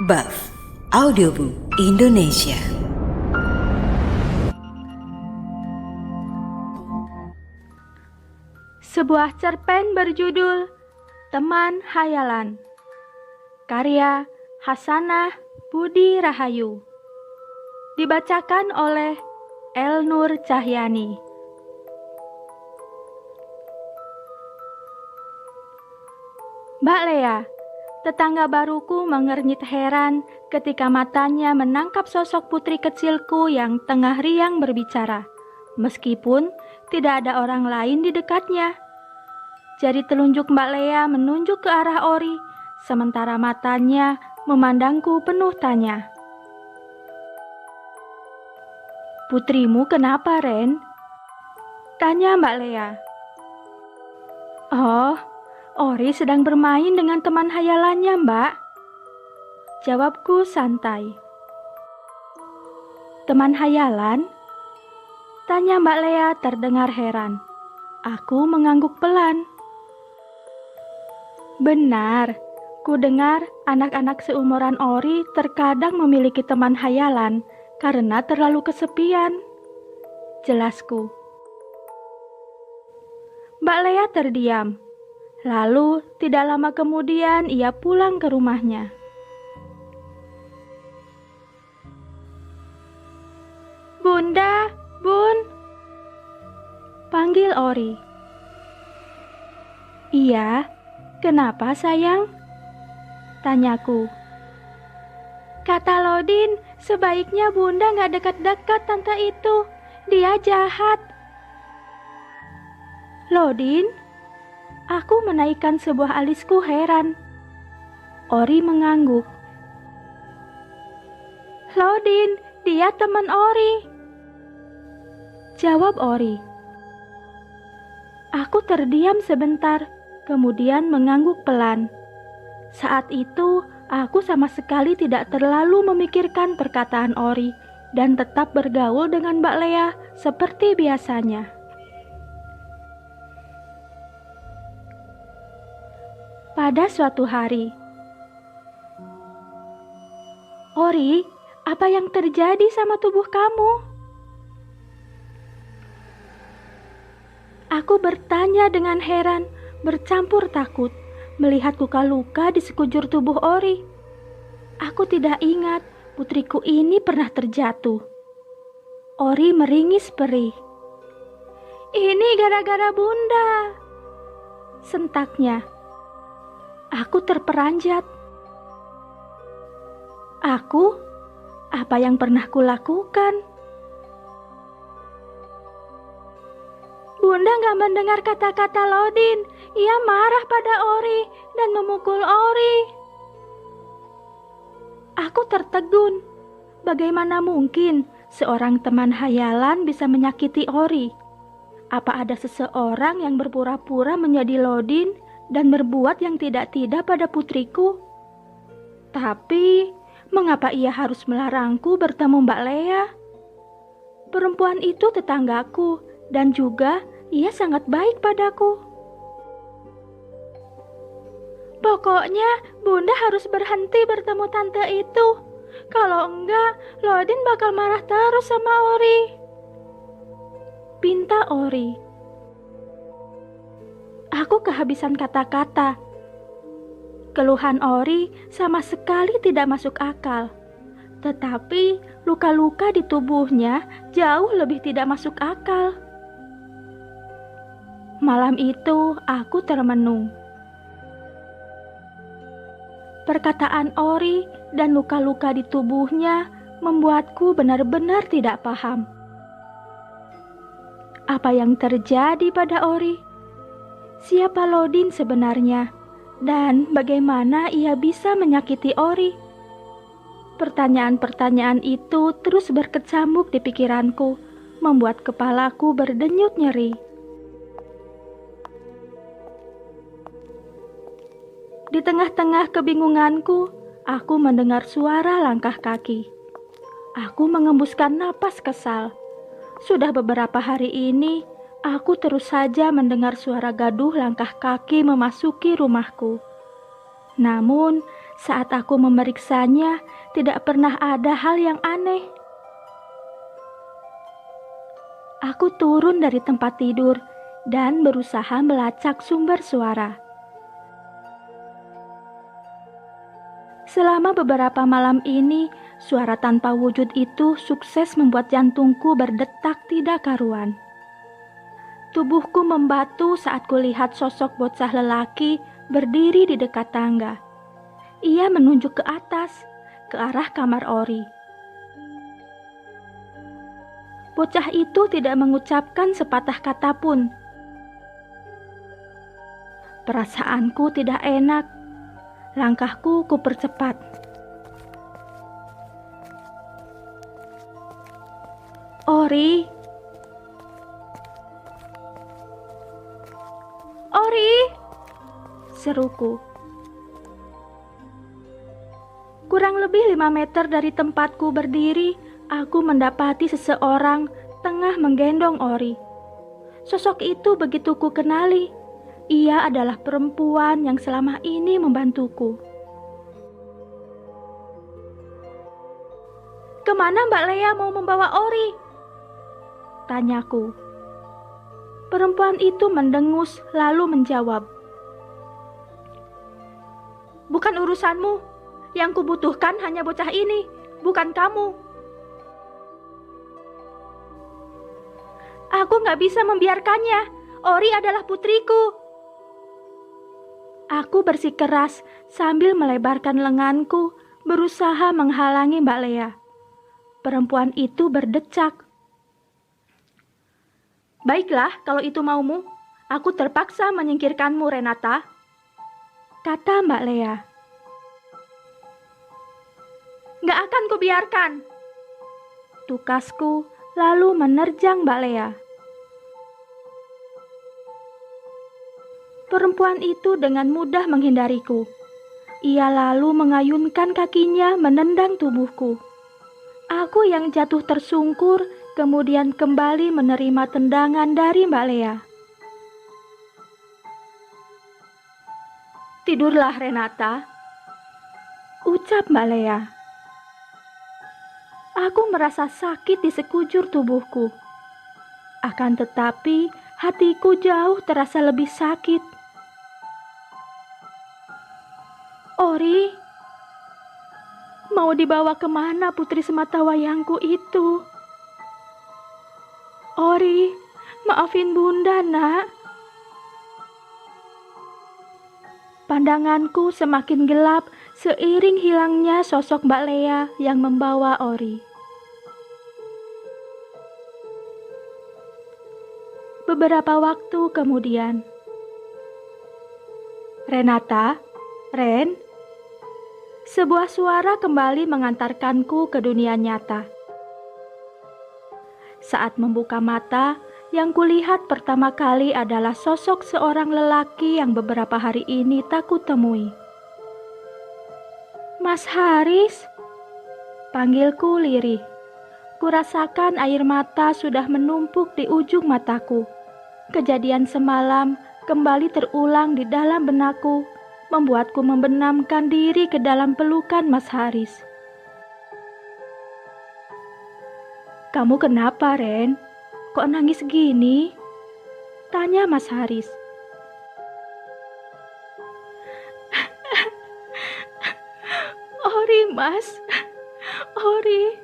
Buff Audiobook Indonesia. Sebuah cerpen berjudul Teman Hayalan, karya Hasanah Budi Rahayu, dibacakan oleh Elnur Cahyani. Mbak Lea, tetangga baruku mengernyit heran ketika matanya menangkap sosok putri kecilku yang tengah riang berbicara, meskipun tidak ada orang lain di dekatnya. Jari telunjuk Mbak Lea menunjuk ke arah Ori, sementara matanya memandangku penuh tanya. "Putrimu kenapa, Ren?" tanya Mbak Lea. "Oh, Ori sedang bermain dengan teman hayalannya, Mbak," jawabku santai. "Teman hayalan?" tanya Mbak Lea terdengar heran. Aku mengangguk pelan. "Benar, ku dengar anak-anak seumuran Ori terkadang memiliki teman hayalan karena terlalu kesepian," jelasku. Mbak Lea terdiam. Lalu tidak lama kemudian ia pulang ke rumahnya. "Bunda, Bun," panggil Ori. "Iya, kenapa sayang?" tanyaku. "Kata Lodin, sebaiknya Bunda gak dekat-dekat tante itu. Dia jahat." "Lodin?" Aku menaikkan sebuah alisku heran. Ori mengangguk. "Lodin, dia teman Ori," jawab Ori. Aku terdiam sebentar, kemudian mengangguk pelan. Saat itu, aku sama sekali tidak terlalu memikirkan perkataan Ori dan tetap bergaul dengan Mbak Lea seperti biasanya. Pada suatu hari, "Ori, apa yang terjadi sama tubuh kamu?" Aku bertanya dengan heran, bercampur takut, melihat luka-luka di sekujur tubuh Ori. Aku tidak ingat putriku ini pernah terjatuh. Ori meringis perih. "Ini gara-gara Bunda," sentaknya. Aku terperanjat. Aku? Apa yang pernah kulakukan? "Bunda gak mendengar kata-kata Lodin. Ia marah pada Ori dan memukul Ori." Aku tertegun. Bagaimana mungkin seorang teman hayalan bisa menyakiti Ori? Apa ada seseorang yang berpura-pura menjadi Lodin dan berbuat yang tidak-tidak pada putriku? Tapi, mengapa ia harus melarangku bertemu Mbak Lea? Perempuan itu tetanggaku, dan juga ia sangat baik padaku. "Pokoknya, Bunda harus berhenti bertemu tante itu. Kalau enggak, Lodin bakal marah terus sama Ori," pinta Ori. Aku kehabisan kata-kata. Keluhan Ori sama sekali tidak masuk akal. Tetapi luka-luka di tubuhnya jauh lebih tidak masuk akal. Malam itu aku termenung. Perkataan Ori dan luka-luka di tubuhnya membuatku benar-benar tidak paham. Apa yang terjadi pada Ori? Siapa Lodin sebenarnya? Dan bagaimana ia bisa menyakiti Ori? Pertanyaan-pertanyaan itu terus berkecamuk di pikiranku, membuat kepalaku berdenyut nyeri. Di tengah-tengah kebingunganku, aku mendengar suara langkah kaki. Aku mengembuskan napas kesal. Sudah beberapa hari ini, aku terus saja mendengar suara gaduh langkah kaki memasuki rumahku. Namun, Saat aku memeriksanya, tidak pernah ada hal yang aneh. Aku turun dari tempat tidur dan berusaha melacak sumber suara. Selama beberapa malam ini, suara tanpa wujud itu sukses membuat jantungku berdetak tidak karuan. Tubuhku membatu saat kulihat sosok bocah lelaki berdiri di dekat tangga. Ia menunjuk ke atas, ke arah kamar Ori. Bocah itu tidak mengucapkan sepatah kata pun. Perasaanku tidak enak. Langkahku kupercepat. Ori. Ori, seruku. Kurang lebih 5 meter dari tempatku berdiri, aku mendapati seseorang tengah menggendong Ori. Sosok itu begitu ku kenali. Ia adalah perempuan yang selama ini membantuku. "Kemana Mbak Lea mau membawa Ori?" tanyaku. Perempuan itu mendengus lalu menjawab, "Bukan urusanmu. Yang kubutuhkan hanya bocah ini, bukan kamu." "Aku gak bisa membiarkannya. Ori adalah putriku." Aku bersikeras sambil melebarkan lenganku, berusaha menghalangi Mbak Lea. Perempuan itu berdecak. "Baiklah, kalau itu maumu, aku terpaksa menyingkirkanmu, Renata," kata Mbak Lea. "Gak akan kubiarkan," tukasku lalu menerjang Mbak Lea. Perempuan itu dengan mudah menghindariku. Ia lalu mengayunkan kakinya menendang tubuhku. Aku yang jatuh tersungkur kemudian kembali menerima tendangan dari Mbak Lea. "Tidurlah Renata," ucap Mbak Lea. Aku merasa sakit di sekujur tubuhku. Akan tetapi, hatiku jauh terasa lebih sakit. "Ori, mau dibawa kemana putri sematawayangku itu?" "Ori, maafin Bunda, Nak." Pandanganku semakin gelap seiring hilangnya sosok Mbak Lea yang membawa Ori. Beberapa waktu kemudian, "Renata, Ren." Sebuah suara kembali mengantarkanku ke dunia nyata. Saat membuka mata, yang kulihat pertama kali adalah sosok seorang lelaki yang beberapa hari ini tak kutemui. "Mas Haris," panggilku lirih. Kurasakan air mata sudah menumpuk di ujung mataku. Kejadian semalam kembali terulang di dalam benakku, membuatku membenamkan diri ke dalam pelukan Mas Haris. "Kamu kenapa, Ren? Kok nangis gini?" tanya Mas Haris. "Ori, Mas. Ori.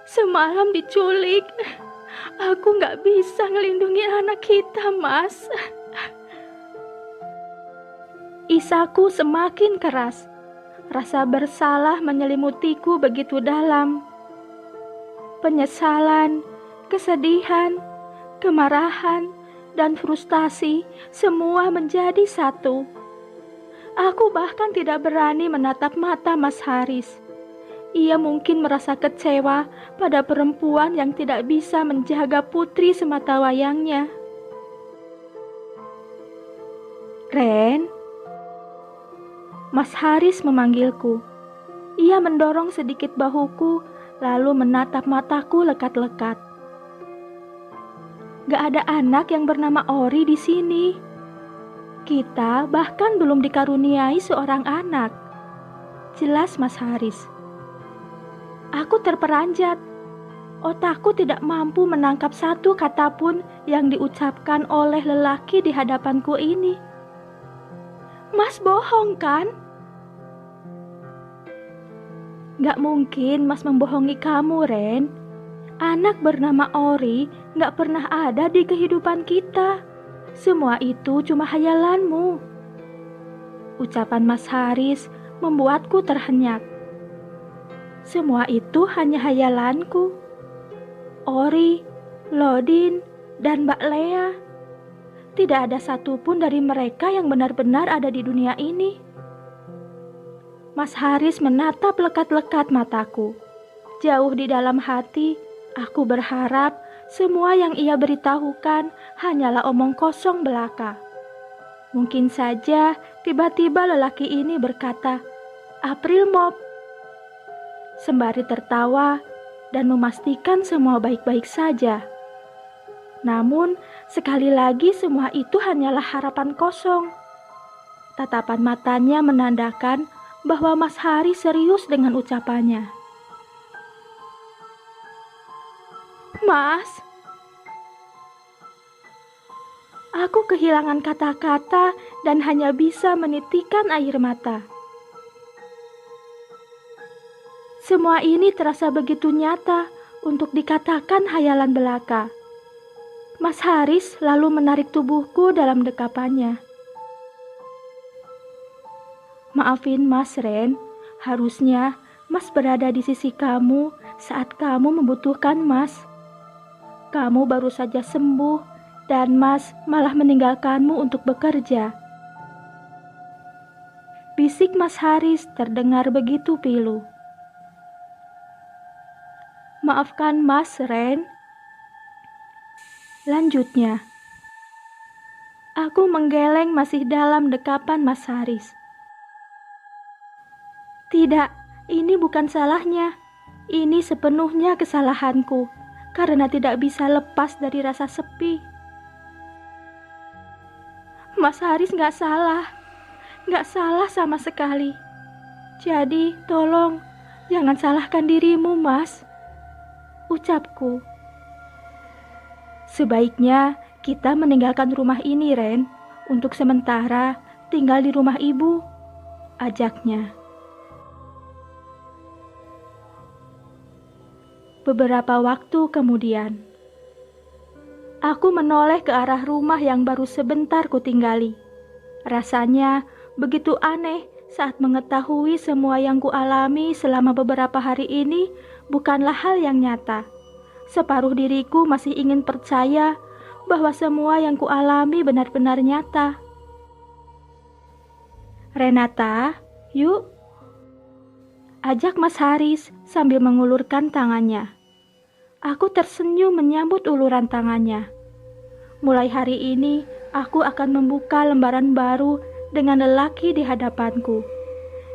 Semalam diculik. Aku gak bisa ngelindungi anak kita, Mas." Isaku semakin keras. Rasa bersalah menyelimutiku begitu dalam. Penyesalan, kesedihan, kemarahan, dan frustasi semua menjadi satu. Aku bahkan tidak berani menatap mata Mas Haris. Ia mungkin merasa kecewa pada perempuan yang tidak bisa menjaga putri sematawayangnya. "Ren." Mas Haris memanggilku. Ia mendorong sedikit bahuku, lalu menatap mataku lekat-lekat. "Gak ada anak yang bernama Ori di sini. Kita bahkan belum dikaruniai seorang anak." jelas Mas Haris. Aku terperanjat. Otakku tidak mampu menangkap satu kata pun yang diucapkan oleh lelaki di hadapanku ini. Mas bohong kan? Gak mungkin Mas membohongi kamu, Ren. Anak bernama Ori gak pernah ada di kehidupan kita. Semua itu cuma hayalanmu. Ucapan Mas Haris membuatku terhenyak. Semua itu hanya hayalanku. Ori, Lodin, dan Mbak Lea. Tidak ada satupun dari mereka yang benar-benar ada di dunia ini. Mas Haris menatap lekat-lekat mataku. Jauh di dalam hati, aku berharap semua yang ia beritahukan hanyalah omong kosong belaka. Mungkin saja tiba-tiba lelaki ini berkata, "April Mop," sembari tertawa dan memastikan semua baik-baik saja. Namun, sekali lagi semua itu hanyalah harapan kosong. Tatapan matanya menandakan bahwa Mas Haris serius dengan ucapannya. "Mas," aku kehilangan kata-kata dan hanya bisa menitikkan air mata. Semua ini terasa begitu nyata untuk dikatakan hayalan belaka. Mas Haris lalu menarik tubuhku dalam dekapannya. "Maafin Mas Ren, harusnya Mas berada di sisi kamu saat kamu membutuhkan Mas. Kamu baru saja sembuh dan Mas malah meninggalkanmu untuk bekerja." Bisik Mas Haris terdengar begitu pilu. "Maafkan Mas Ren." Lanjutnya, aku menggeleng masih dalam dekapan Mas Haris. "Tidak, ini bukan salahnya. Ini sepenuhnya kesalahanku, karena tidak bisa lepas dari rasa sepi." Mas Haris gak salah sama sekali. Jadi tolong, jangan salahkan dirimu, Mas, ucapku. "Sebaiknya kita meninggalkan rumah ini, Ren. Untuk sementara tinggal di rumah ibu," ajaknya. Beberapa waktu kemudian, aku menoleh ke arah rumah yang baru sebentar kutinggali. Rasanya begitu aneh saat mengetahui semua yang kualami selama beberapa hari ini bukanlah hal yang nyata. Separuh diriku masih ingin percaya bahwa semua yang kualami benar-benar nyata. "Renata, yuk," ajak Mas Haris sambil mengulurkan tangannya. Aku tersenyum menyambut uluran tangannya. Mulai hari ini, aku akan membuka lembaran baru dengan lelaki di hadapanku.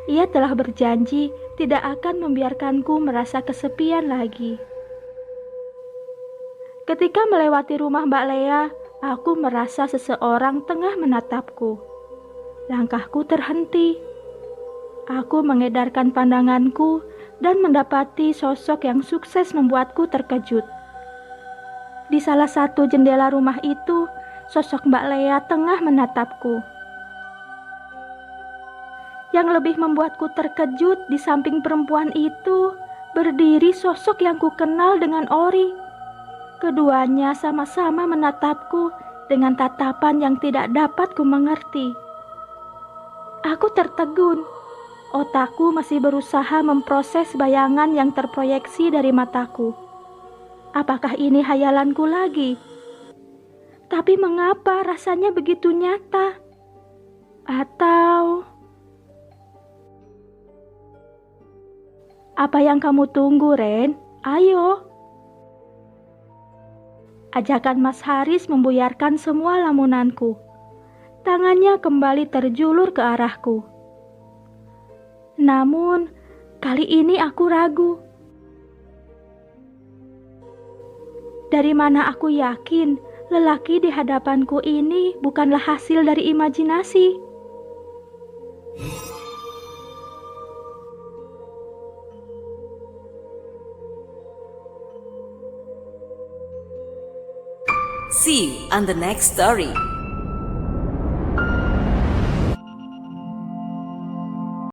Ia telah berjanji tidak akan membiarkanku merasa kesepian lagi. Ketika melewati rumah Mbak Lea, aku merasa seseorang tengah menatapku. Langkahku terhenti. Aku mengedarkan pandanganku dan mendapati sosok yang sukses membuatku terkejut. Di salah satu jendela rumah itu, sosok Mbak Lea tengah menatapku. Yang lebih membuatku terkejut, di samping perempuan itu berdiri sosok yang kukenal dengan Ori. Keduanya sama-sama menatapku dengan tatapan yang tidak dapat kumengerti. Aku tertegun. Otakku masih berusaha memproses bayangan yang terproyeksi dari mataku. Apakah ini hayalanku lagi? Tapi mengapa rasanya begitu nyata? Atau apa yang kamu tunggu, Ren? Ayo. Ajakan Mas Haris membuyarkan semua lamunanku. Tangannya kembali terjulur ke arahku. Namun, kali ini aku ragu. Dari mana aku yakin lelaki di hadapanku ini bukanlah hasil dari imajinasi? See you on the next story.